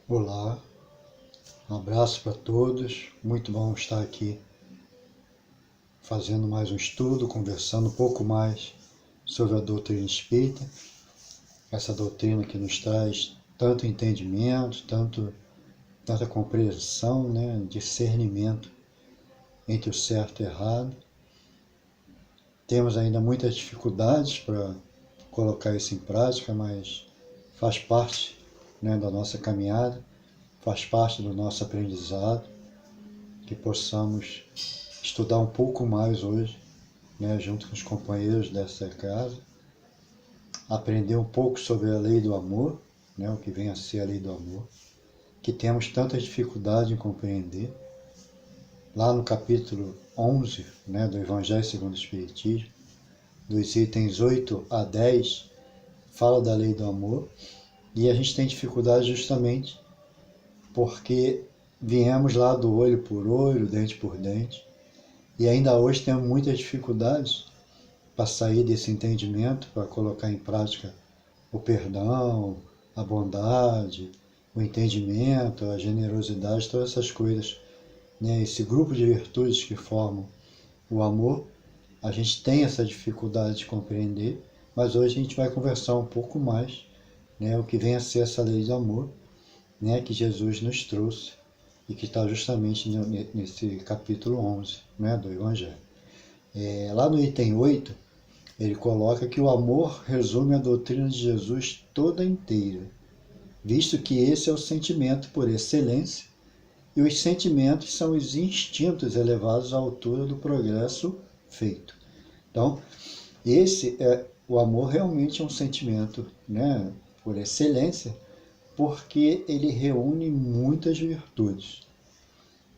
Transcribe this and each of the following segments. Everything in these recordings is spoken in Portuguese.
Olá, um abraço para todos. Muito bom estar aqui fazendo mais um estudo, conversando um pouco mais sobre a doutrina espírita, essa doutrina que nos traz tanto entendimento, tanta compreensão, discernimento entre o certo e o errado. Temos ainda muitas dificuldades para colocar isso em prática, mas faz parte, da nossa caminhada, faz parte do nosso aprendizado, que possamos estudar um pouco mais hoje, junto com os companheiros dessa casa, aprender um pouco sobre a lei do amor, o que vem a ser a lei do amor, que temos tanta dificuldade em compreender. Lá no capítulo 11, do Evangelho segundo o Espiritismo, dos itens 8 a 10, fala da lei do amor, e a gente tem dificuldade justamente porque viemos lá do olho por olho, dente por dente, e ainda hoje temos muitas dificuldades para sair desse entendimento, para colocar em prática o perdão, a bondade, o entendimento, a generosidade, todas essas coisas, esse grupo de virtudes que formam o amor. A gente tem essa dificuldade de compreender, mas hoje a gente vai conversar um pouco mais, o que vem a ser essa lei do amor, que Jesus nos trouxe e que está justamente nesse capítulo 11, do Evangelho. Lá no item 8, ele coloca que o amor resume a doutrina de Jesus toda inteira, visto que esse é o sentimento por excelência, e os sentimentos são os instintos elevados à altura do progresso feito. Então, o amor realmente é um sentimento, por excelência, porque ele reúne muitas virtudes.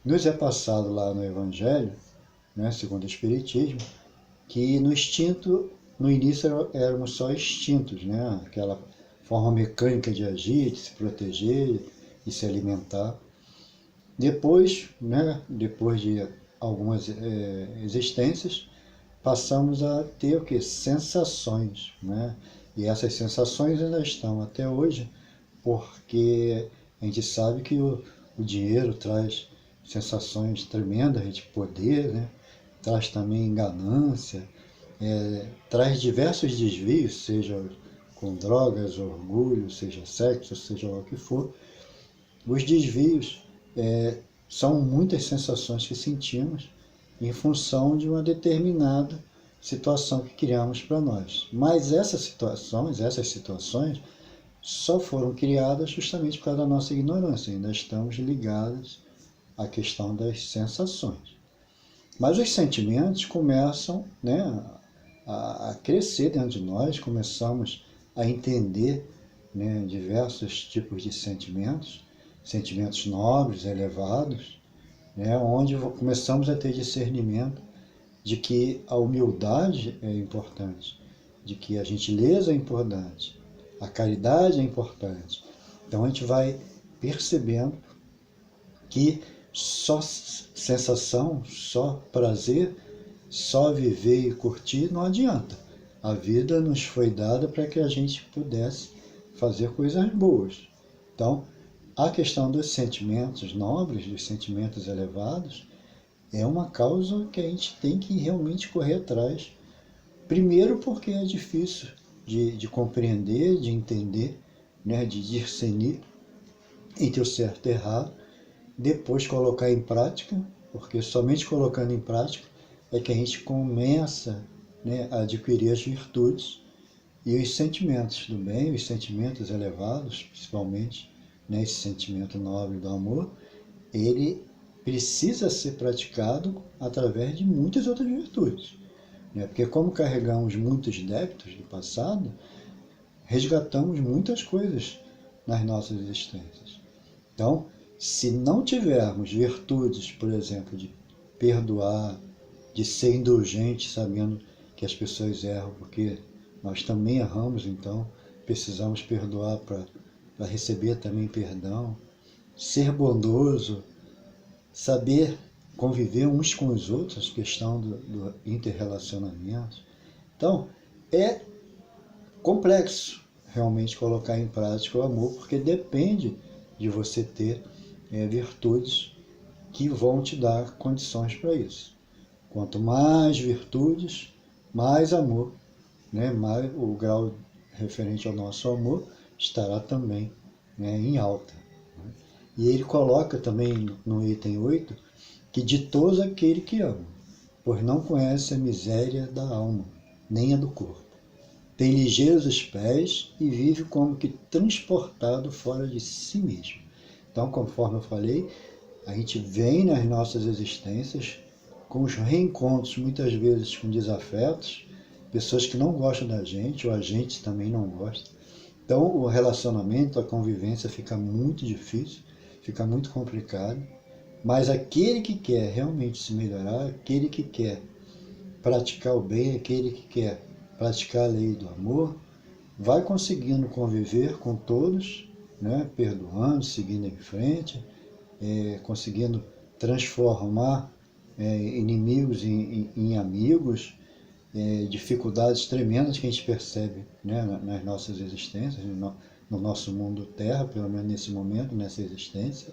Nos é passado lá no Evangelho, segundo o Espiritismo, que no início éramos só instintos, aquela forma mecânica de agir, de se proteger e se alimentar. Depois, depois de algumas existências, passamos a ter o que? Sensações, E essas sensações ainda estão até hoje, porque a gente sabe que o dinheiro traz sensações tremendas de poder, traz também ganância, traz diversos desvios, seja com drogas, orgulho, seja sexo, seja lá o que for. Os desvios são muitas sensações que sentimos em função de uma determinada situação que criamos para nós. Mas essas situações só foram criadas justamente por causa da nossa ignorância. Ainda estamos ligados à questão das sensações. Mas os sentimentos começam, a crescer dentro de nós, começamos a entender, diversos tipos de sentimentos nobres, elevados, onde começamos a ter discernimento de que a humildade é importante, de que a gentileza é importante, a caridade é importante. Então a gente vai percebendo que só sensação, só prazer, só viver e curtir não adianta. A vida nos foi dada para que a gente pudesse fazer coisas boas. Então, a questão dos sentimentos nobres, dos sentimentos elevados, é uma causa que a gente tem que realmente correr atrás. Primeiro porque é difícil de compreender, de entender, de discernir entre o certo e o errado. Depois colocar em prática, porque somente colocando em prática é que a gente começa, a adquirir as virtudes e os sentimentos do bem, os sentimentos elevados, principalmente, esse sentimento nobre do amor, ele precisa ser praticado através de muitas outras virtudes. Porque como carregamos muitos débitos do passado, resgatamos muitas coisas nas nossas existências. Então, se não tivermos virtudes, por exemplo, de perdoar, de ser indulgente, sabendo que as pessoas erram, porque nós também erramos, então precisamos perdoar para receber também perdão, ser bondoso, saber conviver uns com os outros, questão do interrelacionamento. Então, é complexo realmente colocar em prática o amor, porque depende de você ter virtudes que vão te dar condições para isso. Quanto mais virtudes, mais amor, né? Mais o grau referente ao nosso amor estará também, né, em alta. Né? E ele coloca também no item 8 que ditoso aquele que ama, pois não conhece a miséria da alma, nem a do corpo. Tem ligeiros os pés e vive como que transportado fora de si mesmo. Então, conforme eu falei, a gente vem nas nossas existências com os reencontros, muitas vezes com desafetos, pessoas que não gostam da gente, ou a gente também não gosta. Então, o relacionamento, a convivência fica muito difícil, fica muito complicado. Mas aquele que quer realmente se melhorar, aquele que quer praticar o bem, aquele que quer praticar a lei do amor, vai conseguindo conviver com todos, né, perdoando, seguindo em frente, conseguindo transformar inimigos em amigos, dificuldades tremendas que a gente percebe, né, nas nossas existências, no nosso mundo terra, pelo menos nesse momento, nessa existência.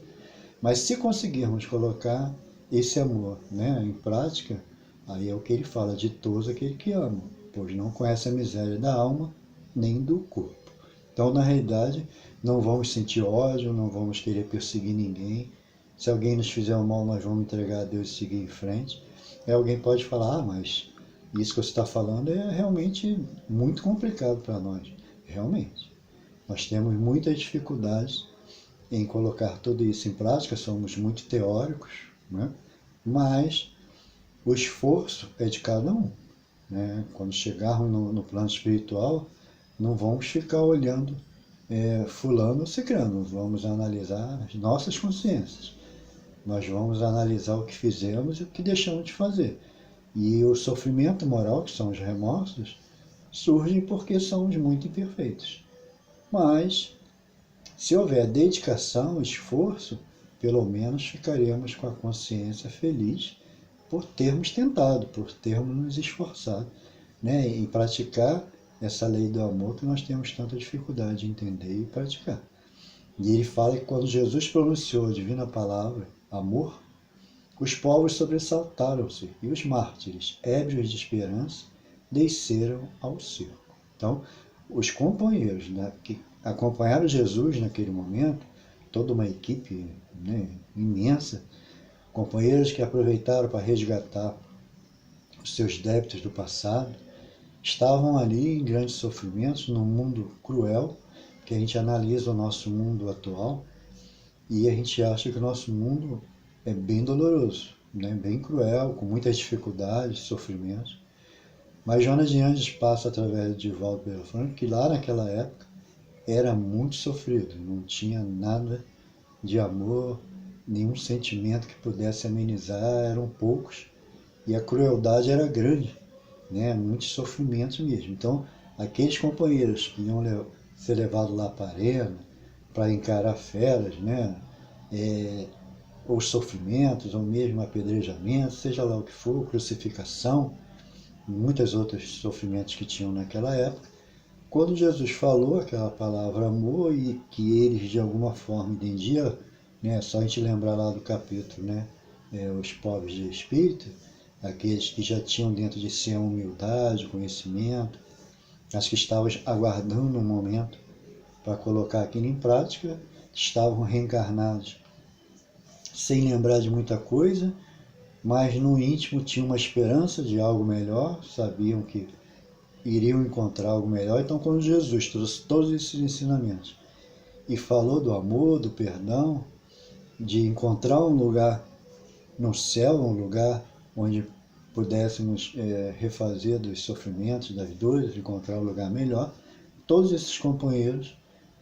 Mas se conseguirmos colocar esse amor, né, em prática, aí é o que ele fala, ditoso aquele que ama, pois não conhece a miséria da alma nem do corpo. Então, na realidade, não vamos sentir ódio, não vamos querer perseguir ninguém. Se alguém nos fizer o mal, nós vamos entregar a Deus e seguir em frente. Aí alguém pode falar, mas isso que você está falando é realmente muito complicado para nós. Realmente. Nós temos muitas dificuldades em colocar tudo isso em prática, somos muito teóricos, né? Mas o esforço é de cada um. Né? Quando chegarmos no plano espiritual, não vamos ficar olhando fulano ou cicrano, vamos analisar as nossas consciências. Nós vamos analisar o que fizemos e o que deixamos de fazer. E o sofrimento moral, que são os remorsos, surgem porque somos muito imperfeitos. Mas, se houver dedicação, esforço, pelo menos ficaremos com a consciência feliz por termos tentado, por termos nos esforçado, né, em praticar essa lei do amor que nós temos tanta dificuldade de entender e praticar. E ele fala que quando Jesus pronunciou a divina palavra, amor, os povos sobressaltaram-se e os mártires, ébrios de esperança, desceram ao circo. Então, os companheiros, né, que acompanharam Jesus naquele momento, toda uma equipe, né, imensa, companheiros que aproveitaram para resgatar os seus débitos do passado, estavam ali em grandes sofrimentos, num mundo cruel, que a gente analisa o nosso mundo atual e a gente acha que o nosso mundo é bem doloroso, né? Bem cruel, com muitas dificuldades, sofrimentos. Mas Jonas de Anjos passa através de Divaldo Pereira Franco que lá naquela época era muito sofrido, não tinha nada de amor, nenhum sentimento que pudesse amenizar, eram poucos e a crueldade era grande, né? Muitos sofrimentos mesmo. Então, aqueles companheiros que iam ser levados lá para a arena, para encarar feras, né? Ou sofrimentos, ou mesmo apedrejamento, seja lá o que for, crucificação, muitos outros sofrimentos que tinham naquela época. Quando Jesus falou aquela palavra amor e que eles de alguma forma entendiam, né, só a gente lembrar lá do capítulo, né, os pobres de espírito, aqueles que já tinham dentro de si a humildade, o conhecimento, as que estavam aguardando um momento para colocar aquilo em prática, estavam reencarnados sem lembrar de muita coisa, mas no íntimo tinham uma esperança de algo melhor, sabiam que iriam encontrar algo melhor. Então, quando Jesus trouxe todos esses ensinamentos e falou do amor, do perdão, de encontrar um lugar no céu, um lugar onde pudéssemos refazer dos sofrimentos, das dores, encontrar um lugar melhor, todos esses companheiros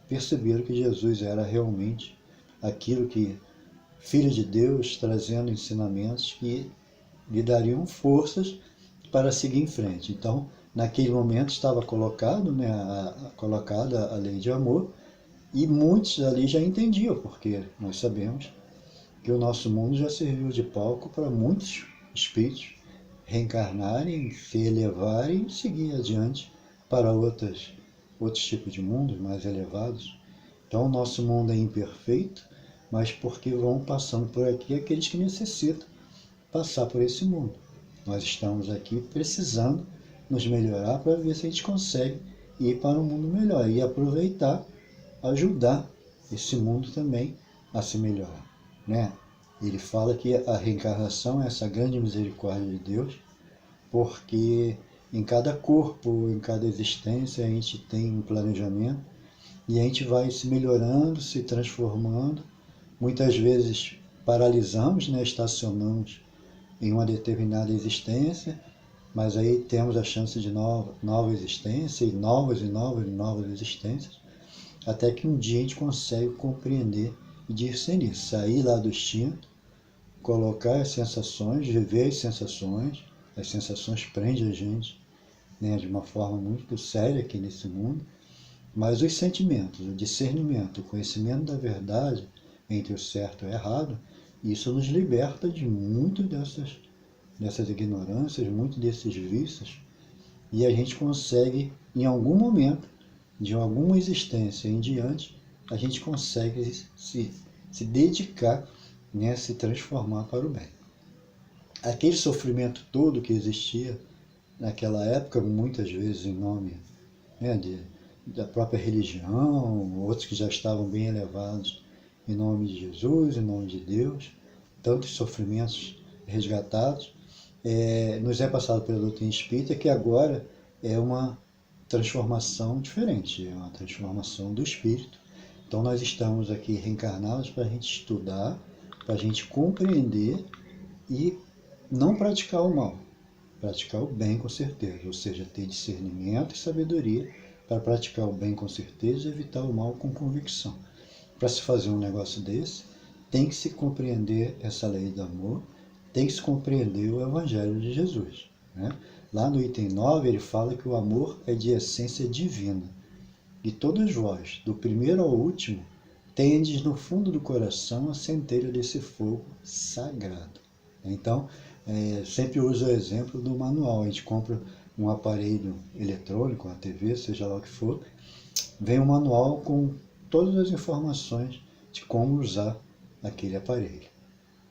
perceberam que Jesus era realmente aquilo que Filho de Deus, trazendo ensinamentos que lhe dariam forças para seguir em frente. Então, naquele momento estava colocado, né, colocada a lei de amor, e muitos ali já entendiam, porque nós sabemos que o nosso mundo já serviu de palco para muitos espíritos reencarnarem, se elevarem e seguir adiante para outros tipos de mundos mais elevados. Então, o nosso mundo é imperfeito, mas porque vão passando por aqui aqueles que necessitam passar por esse mundo. Nós estamos aqui precisando nos melhorar para ver se a gente consegue ir para um mundo melhor e aproveitar, ajudar esse mundo também a se melhorar, né? Ele fala que a reencarnação é essa grande misericórdia de Deus, porque em cada corpo, em cada existência, a gente tem um planejamento e a gente vai se melhorando, se transformando. Muitas vezes paralisamos, né? Estacionamos em uma determinada existência, mas aí temos a chance de nova existência, e novas existências, até que um dia a gente consegue compreender e discernir, sair lá do instinto, colocar as sensações, viver as sensações prendem a gente, né, de uma forma muito séria aqui nesse mundo, mas os sentimentos, o discernimento, o conhecimento da verdade entre o certo e o errado, isso nos liberta de muito dessas ignorâncias, muito desses vícios, e a gente consegue, em algum momento, de alguma existência em diante, a gente consegue se dedicar, né, se transformar para o bem. Aquele sofrimento todo que existia naquela época, muitas vezes em nome, né, da própria religião, outros que já estavam bem elevados em nome de Jesus, em nome de Deus, tantos sofrimentos resgatados, nos é passado pela doutrina espírita que agora é uma transformação diferente, é uma transformação do espírito. Então nós estamos aqui reencarnados para a gente estudar, para a gente compreender e não praticar o mal, praticar o bem com certeza, ou seja, ter discernimento e sabedoria para praticar o bem com certeza e evitar o mal com convicção. Para se fazer um negócio desse, tem que se compreender essa lei do amor, tem que se compreender o Evangelho de Jesus, né? Lá no item 9 ele fala que o amor é de essência divina. E todos vós, do primeiro ao último, tendes no fundo do coração a centelha desse fogo sagrado. Então, sempre uso o exemplo do manual. A gente compra um aparelho eletrônico, uma TV, seja lá o que for, vem um manual com todas as informações de como usar aquele aparelho.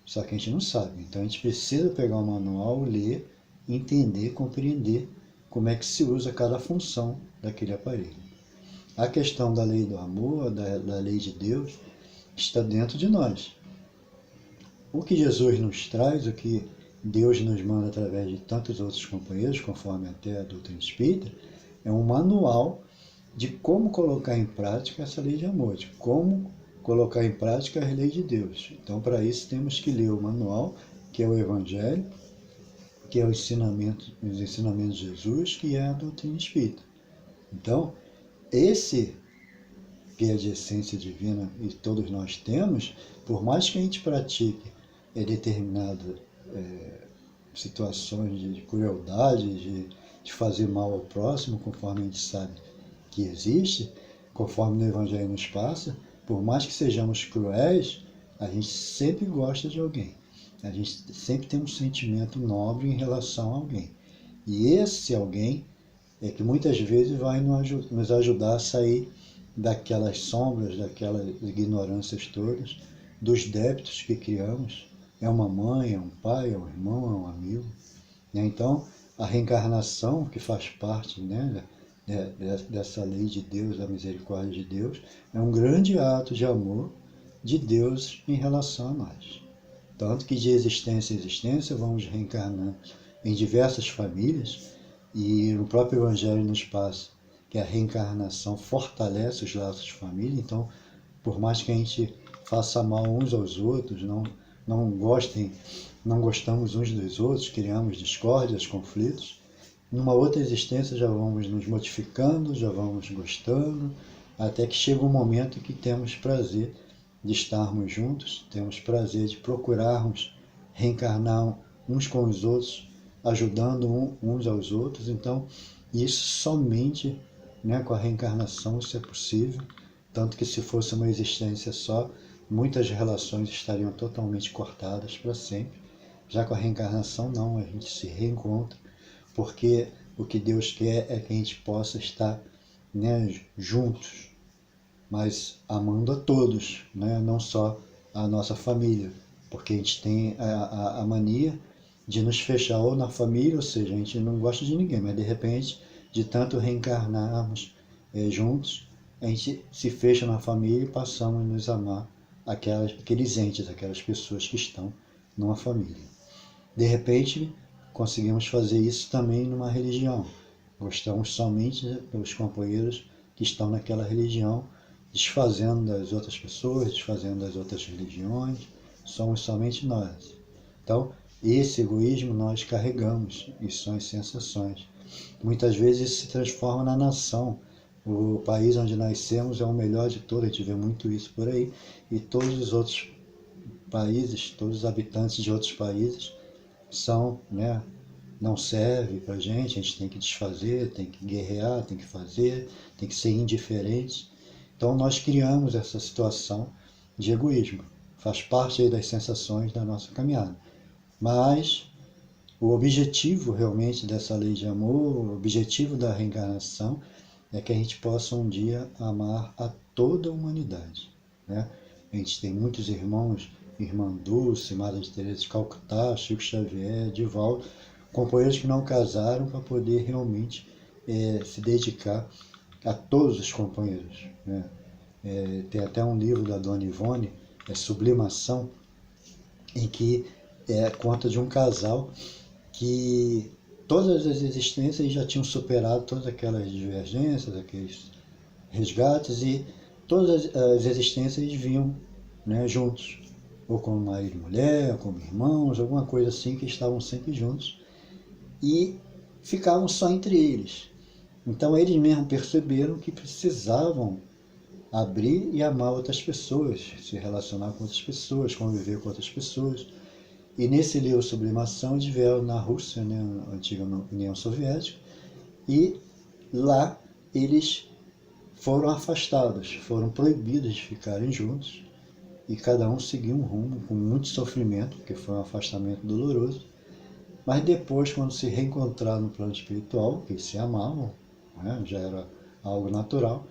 Só que a gente não sabe. Então a gente precisa pegar o manual, ler, entender, compreender como é que se usa cada função daquele aparelho. A questão da lei do amor, da lei de Deus, está dentro de nós. O que Jesus nos traz, o que Deus nos manda através de tantos outros companheiros, conforme até a doutrina espírita, é um manual de como colocar em prática essa lei de amor, de como colocar em prática a lei de Deus. Então, para isso, temos que ler o manual, que é o Evangelho, que é os ensinamentos de Jesus, que é a doutrina espírita. Então, esse que é de essência divina e todos nós temos, por mais que a gente pratique determinadas situações de crueldade, de fazer mal ao próximo, conforme a gente sabe que existe, conforme o Evangelho nos passa, por mais que sejamos cruéis, a gente sempre gosta de alguém. A gente sempre tem um sentimento nobre em relação a alguém. E esse alguém é que muitas vezes vai nos ajudar a sair daquelas sombras, daquelas ignorâncias todas, dos débitos que criamos. É uma mãe, é um pai, é um irmão, é um amigo. Então, a reencarnação, que faz parte, né, dessa lei de Deus, da misericórdia de Deus, é um grande ato de amor de Deus em relação a nós. Tanto que de existência em existência vamos reencarnando em diversas famílias, e no próprio Evangelho nos passa que a reencarnação fortalece os laços de família. Então, por mais que a gente faça mal uns aos outros, não gostamos uns dos outros, criamos discórdias, conflitos, numa outra existência já vamos nos modificando, já vamos gostando, até que chega um momento que temos prazer de estarmos juntos, temos prazer de procurarmos reencarnar uns com os outros, ajudando uns aos outros. Então, isso somente, né, com a reencarnação isso é possível, tanto que se fosse uma existência só, muitas relações estariam totalmente cortadas para sempre. Já com a reencarnação não, a gente se reencontra, porque o que Deus quer é que a gente possa estar, né, juntos, mas amando a todos, né? Não só a nossa família, porque a gente tem a mania de nos fechar ou na família, ou seja, a gente não gosta de ninguém, mas de repente, de tanto reencarnarmos juntos, a gente se fecha na família e passamos a nos amar aqueles entes, aquelas pessoas que estão numa família. De repente, conseguimos fazer isso também numa religião. Gostamos somente dos companheiros que estão naquela religião, desfazendo das outras pessoas, desfazendo das outras religiões. Somos somente nós. Então, esse egoísmo nós carregamos, e são as sensações. Muitas vezes isso se transforma na nação. O país onde nascemos é o melhor de todos, a gente vê muito isso por aí, e todos os outros países, todos os habitantes de outros países são, né, não serve para a gente tem que desfazer, tem que guerrear, tem que fazer, tem que ser indiferente. Então nós criamos essa situação de egoísmo, faz parte aí das sensações da nossa caminhada. Mas o objetivo realmente dessa lei de amor, o objetivo da reencarnação é que a gente possa um dia amar a toda a humanidade, né? A gente tem muitos irmãos, irmã Dulce, Madre de Teresa de Calcutá, Chico Xavier, Divaldo, companheiros que não casaram para poder realmente se dedicar a todos os companheiros, né? Tem até um livro da Dona Ivone, Sublimação, em que conta de um casal que todas as existências já tinham superado todas aquelas divergências, aqueles resgates, e todas as existências vinham, né, juntos, ou como marido e mulher, ou como irmãos, alguma coisa assim, que estavam sempre juntos e ficavam só entre eles. Então eles mesmos perceberam que precisavam abrir e amar outras pessoas, se relacionar com outras pessoas, conviver com outras pessoas. E nesse livro Sublimação, eles vieram na Rússia, né, a antiga União Soviética, e lá eles foram afastados, foram proibidos de ficarem juntos, e cada um seguiu um rumo com muito sofrimento, porque foi um afastamento doloroso. Mas depois, quando se reencontraram no plano espiritual, que eles se amavam, né, já era algo natural,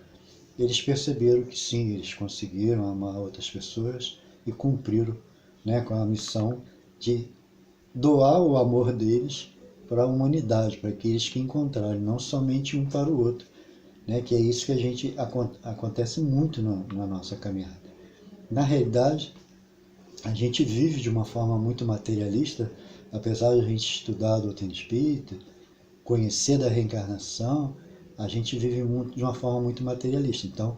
eles perceberam que sim, eles conseguiram amar outras pessoas e cumpriram, né, com a missão de doar o amor deles para a humanidade, para aqueles que encontrarem, não somente um para o outro, né, que é isso que a gente acontece muito na nossa caminhada. Na realidade, a gente vive de uma forma muito materialista, apesar de a gente estudar a doutrina espírita, conhecer da reencarnação, a gente vive de uma forma muito materialista. Então,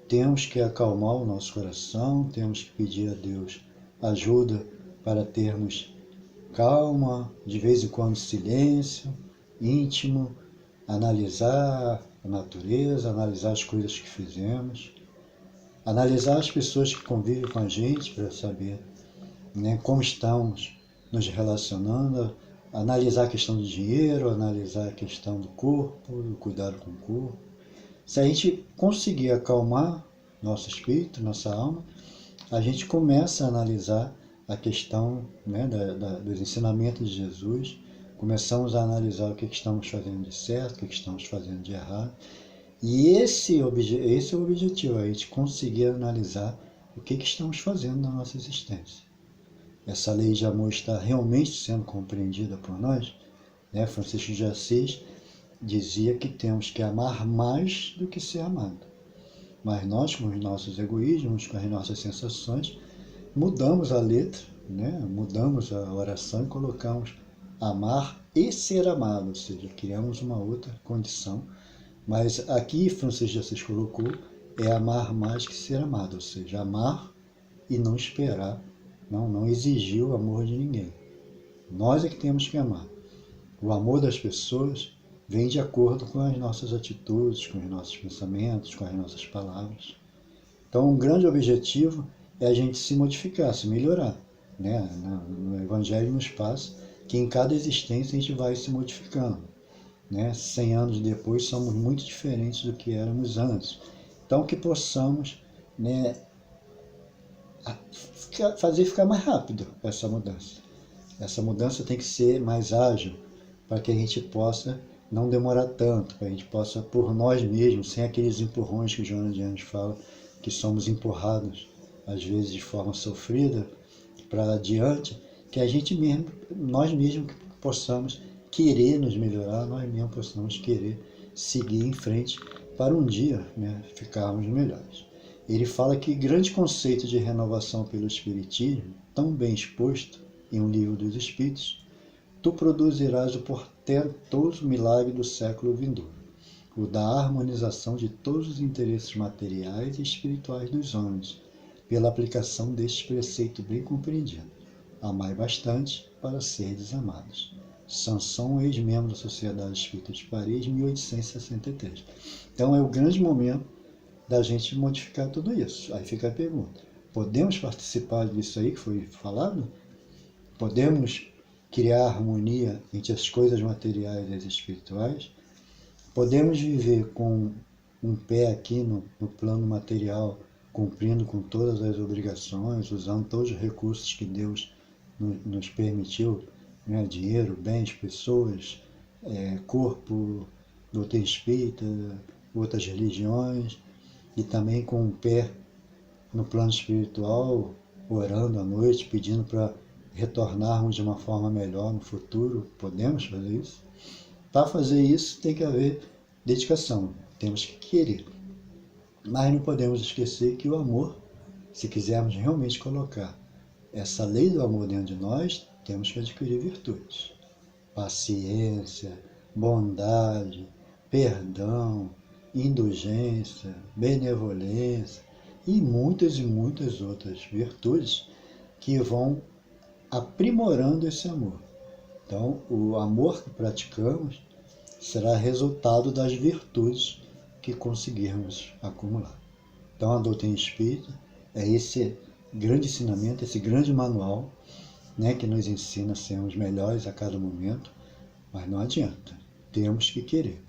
temos que acalmar o nosso coração, temos que pedir a Deus ajuda para termos calma, de vez em quando silêncio, íntimo, analisar a natureza, analisar as coisas que fizemos, analisar as pessoas que convivem com a gente para saber, né, como estamos nos relacionando, analisar a questão do dinheiro, analisar a questão do corpo, do cuidado com o corpo. Se a gente conseguir acalmar nosso espírito, nossa alma, a gente começa a analisar a questão, né, dos ensinamentos de Jesus, começamos a analisar o que estamos fazendo de certo, o que estamos fazendo de errado. E esse é o objetivo, a gente conseguir analisar o que estamos fazendo na nossa existência. Essa lei de amor está realmente sendo compreendida por nós? Né? Francisco de Assis dizia que temos que amar mais do que ser amado. Mas nós, com os nossos egoísmos, com as nossas sensações, mudamos a letra, né? Mudamos a oração e colocamos amar e ser amado, ou seja, criamos uma outra condição. Mas aqui Francisco de Assis colocou é amar mais que ser amado, ou seja, amar e não esperar, não exigir o amor de ninguém. Nós é que temos que amar. O amor das pessoas vem de acordo com as nossas atitudes, com os nossos pensamentos, com as nossas palavras. Então, um grande objetivo é a gente se modificar, se melhorar, né? No Evangelho nos passa que em cada existência a gente vai se modificando, né? 100 anos depois somos muito diferentes do que éramos antes. Então, que possamos, né, fazer ficar mais rápido essa mudança. Essa mudança tem que ser mais ágil para que a gente possa não demorar tanto, para a gente possa, por nós mesmos, sem aqueles empurrões que o Joana de Anjos fala, que somos empurrados, às vezes de forma sofrida, para adiante, que a gente mesmo, nós mesmos possamos querer nos melhorar, nós mesmos possamos querer seguir em frente para um dia, né, ficarmos melhores. Ele fala que grande conceito de renovação pelo Espiritismo, tão bem exposto em um livro dos Espíritos, tu produzirás o portentoso milagre do século vindouro, o da harmonização de todos os interesses materiais e espirituais dos homens, pela aplicação deste preceito bem compreendido. Amai bastante para serdes amados. Sanson, ex-membro da Sociedade Espírita de Paris, 1863. Então é o grande momento da gente modificar tudo isso. Aí fica a pergunta: podemos participar disso aí que foi falado? Podemos criar harmonia entre as coisas materiais e as espirituais? Podemos viver com um pé aqui no plano material, cumprindo com todas as obrigações, usando todos os recursos que Deus nos permitiu, né? Dinheiro, bens, pessoas, corpo, doutrina espírita, outras religiões, e também com um pé no plano espiritual, orando à noite, pedindo para retornarmos de uma forma melhor no futuro. Podemos fazer isso? Para fazer isso tem que haver dedicação, temos que querer. Mas não podemos esquecer que o amor, se quisermos realmente colocar essa lei do amor dentro de nós, temos que adquirir virtudes. Paciência, bondade, perdão, indulgência, benevolência e muitas outras virtudes que vão aprimorando esse amor. Então, o amor que praticamos será resultado das virtudes que conseguirmos acumular. Então, a doutrina espírita é esse grande ensinamento, esse grande manual, né, que nos ensina a sermos melhores a cada momento, mas não adianta, temos que querer.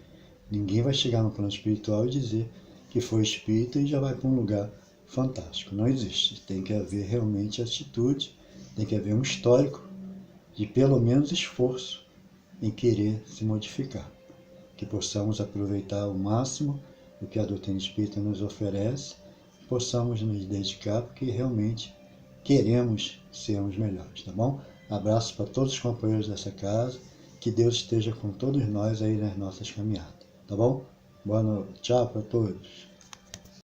Ninguém vai chegar no plano espiritual e dizer que foi espírita e já vai para um lugar fantástico. Não existe. Tem que haver realmente atitude, tem que haver um histórico de pelo menos esforço em querer se modificar. Que possamos aproveitar ao máximo o que a doutrina espírita nos oferece, possamos nos dedicar porque realmente queremos sermos melhores, tá bom? Abraço para todos os companheiros dessa casa, que Deus esteja com todos nós aí nas nossas caminhadas, tá bom? Boa noite, tchau para todos.